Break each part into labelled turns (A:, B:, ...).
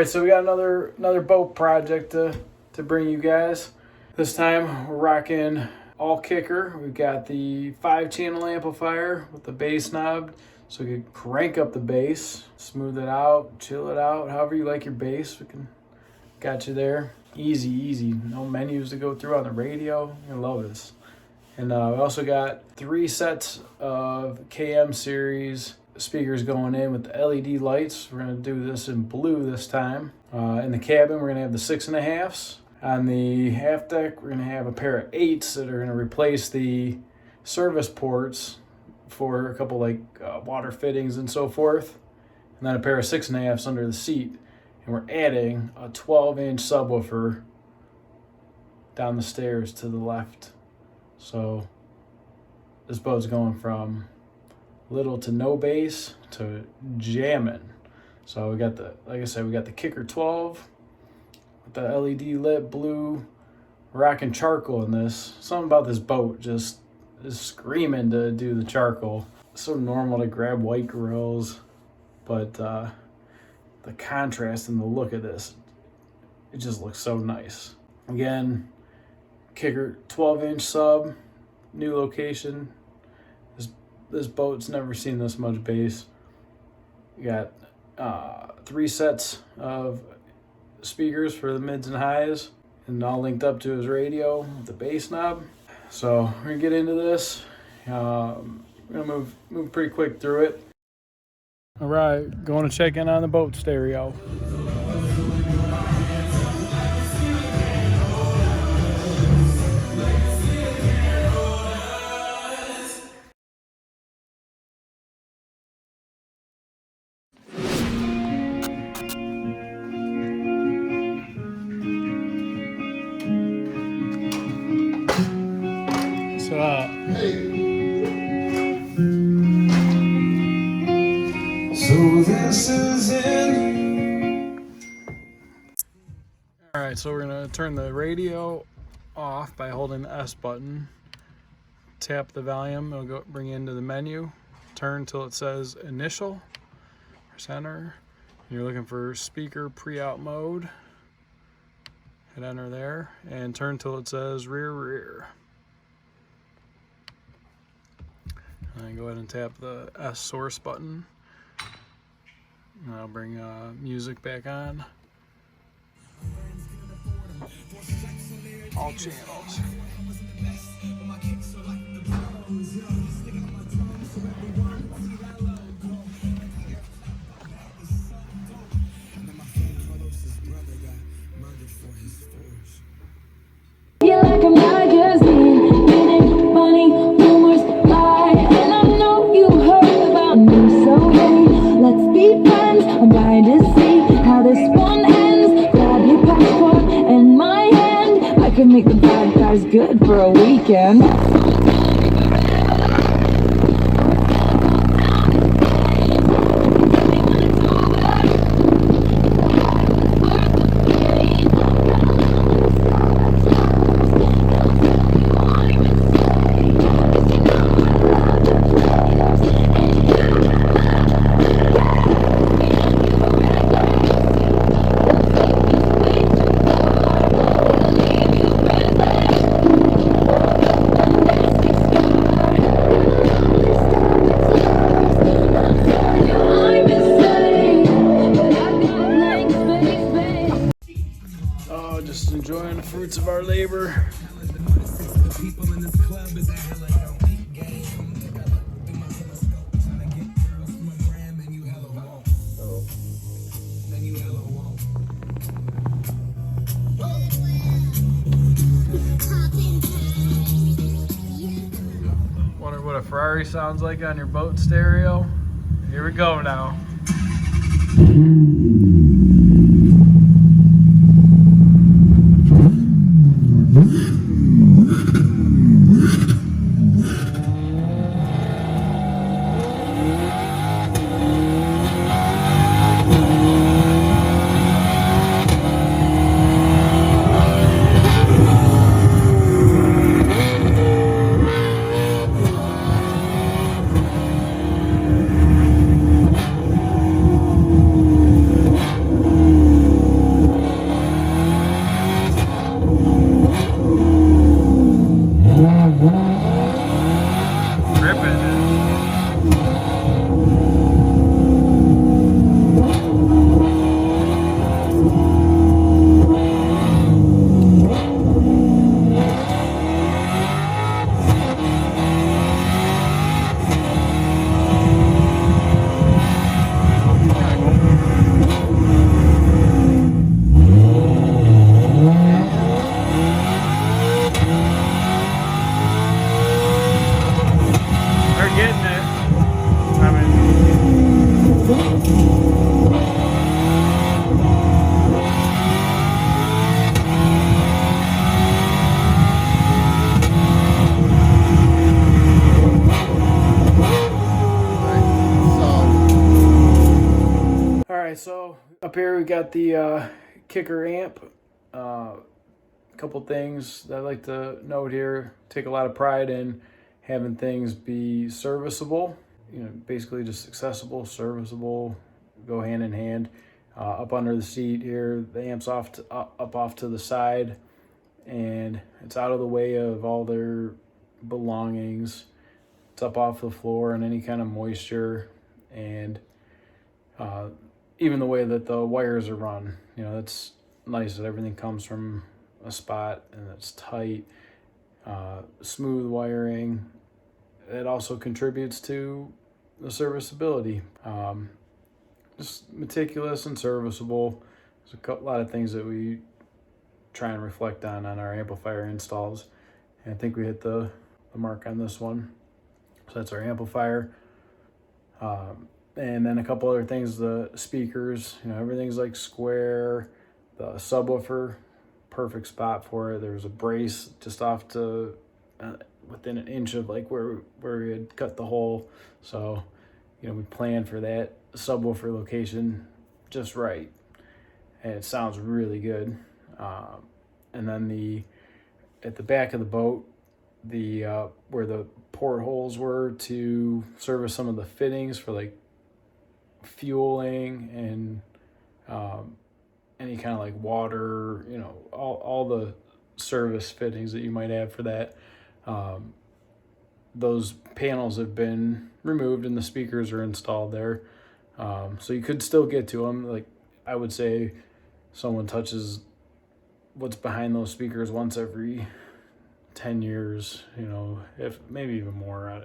A: right, so we got another boat project to bring you guys. This time we're rocking all kicker. We've got the 5-channel amplifier with the bass knob, so we can crank up the bass, smooth it out, chill it out, however you like your bass. Got you there. Easy. No menus to go through on the radio. You're gonna love this. And we also got 3 sets of KM series speakers going in with the LED lights. We're gonna do this in blue this time. In the cabin, we're gonna have the 6.5s. On the half deck, we're gonna have a pair of 8s that are gonna replace the service ports for a couple water fittings and so forth. And then a pair of 6.5s under the seat. And we're adding a 12-inch subwoofer down the stairs to the left. So this boat's going from little to no bass to jamming. So we got like I said, we got the Kicker 12 with the LED lit blue, rocking charcoal in this. Something about this boat just is screaming to do the charcoal. It's so normal to grab white grills, but the contrast and the look of this, it just looks so nice. Again, Kicker 12-inch sub, new location. This boat's never seen this much bass. You got 3 sets of speakers for the mids and highs, and all linked up to his radio with the bass knob. So we're gonna get into this. We're gonna move pretty quick through it. All right, going to check in on the boat stereo. So this is it. All right, so we're gonna turn the radio off by holding the S button. Tap the volume, it'll bring you into the menu. Turn till it says initial, press enter. You're looking for speaker pre-out mode. Hit enter there, and turn till it says rear. And then go ahead and tap the S source button. And I'll bring music back on. All channels.
B: Feel like a magazine, getting money, rumors, lie, and I know you heard about me, so hey, let's be friends. I'm dying to see how this one ends. Grab your passport and my hand. I can make the bad guys good for a weekend.
A: Just enjoying the fruits of our labor. Wonder what a Ferrari sounds like on your boat stereo. Here we go now. So up here we got the kicker amp. A couple things that I like to note here. Take a lot of pride in having things be serviceable. Basically just accessible, serviceable, go hand in hand. Up under the seat here, the amp's up off to the side, and it's out of the way of all their belongings. It's up off the floor and any kind of moisture, and even the way that the wires are run, that's nice that everything comes from a spot and it's tight, smooth wiring. It also contributes to the serviceability. Just meticulous and serviceable. There's a lot of things that we try and reflect on our amplifier installs, and I think we hit the mark on this one. So that's our amplifier. And then a couple other things, the speakers, everything's like square. The subwoofer, perfect spot for it. There's a brace just off to within an inch of like where we had cut the hole. So, we planned for that subwoofer location just right. And it sounds really good. And then at the back of the boat, where the portholes were to service some of the fittings for like fueling and any kind of like water, all the service fittings that you might have for that. Those panels have been removed and the speakers are installed there. So you could still get to them. Like I would say someone touches what's behind those speakers once every 10 years, if maybe even more,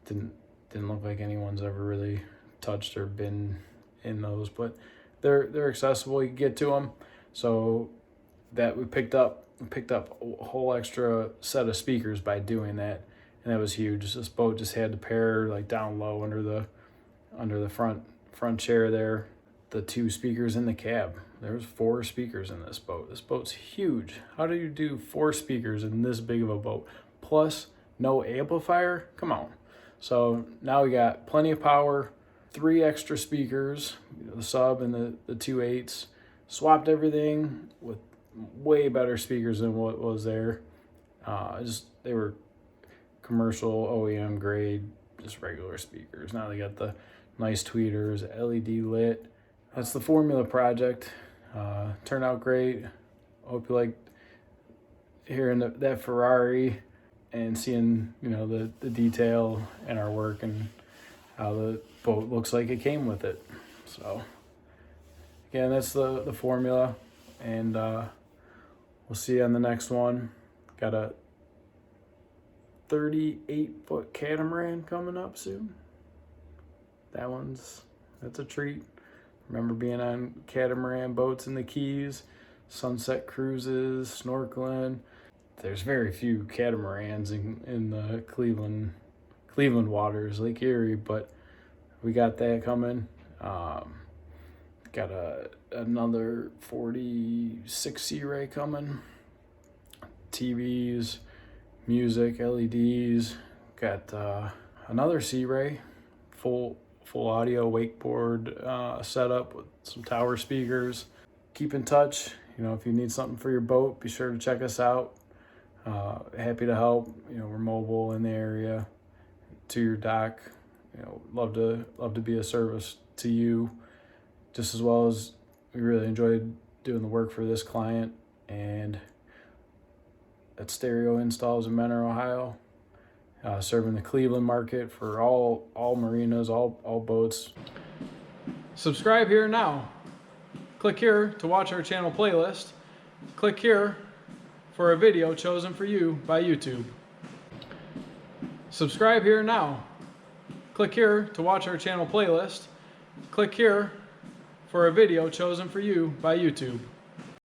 A: didn't look like anyone's ever really touched or been in those, but they're accessible. You can get to them. So that we picked up a whole extra set of speakers by doing that, and that was huge. This boat just had to pair like down low under the front chair there. The 2 speakers in the cab. There's 4 speakers in this boat. This boat's huge. How do you do 4 speakers in this big of a boat? Plus no amplifier? Come on. So now we got plenty of power, 3 extra speakers, the sub and the 2 8s. Swapped everything with way better speakers than what was there. They were commercial OEM grade, just regular speakers. Now they got the nice tweeters, LED lit. That's the Formula project. Turned out great. Hope you like hearing that Ferrari and seeing the detail in our work and how the boat looks like it came with it. So again, that's the Formula, and we'll see you on the next one. Got a 38-foot catamaran coming up soon. That's a treat. Remember being on catamaran boats in the Keys, sunset cruises, snorkeling. There's very few catamarans in the Cleveland waters, Lake Erie, but we got that coming. Got another 46 Sea Ray coming. TVs, music, LEDs. Got another Sea Ray, full audio wakeboard setup with some tower speakers. Keep in touch. If you need something for your boat, be sure to check us out. Happy to help. We're mobile in the area to your dock. Love to be a service to you, just as well as we really enjoyed doing the work for this client. And at Stereo Installs in Mentor, Ohio. serving the Cleveland market for all marinas, all boats. Subscribe here now. Click here to watch our channel playlist. Click here for a video chosen for you by YouTube. Subscribe here now. Click here to watch our channel playlist. Click here for a video chosen for you by YouTube.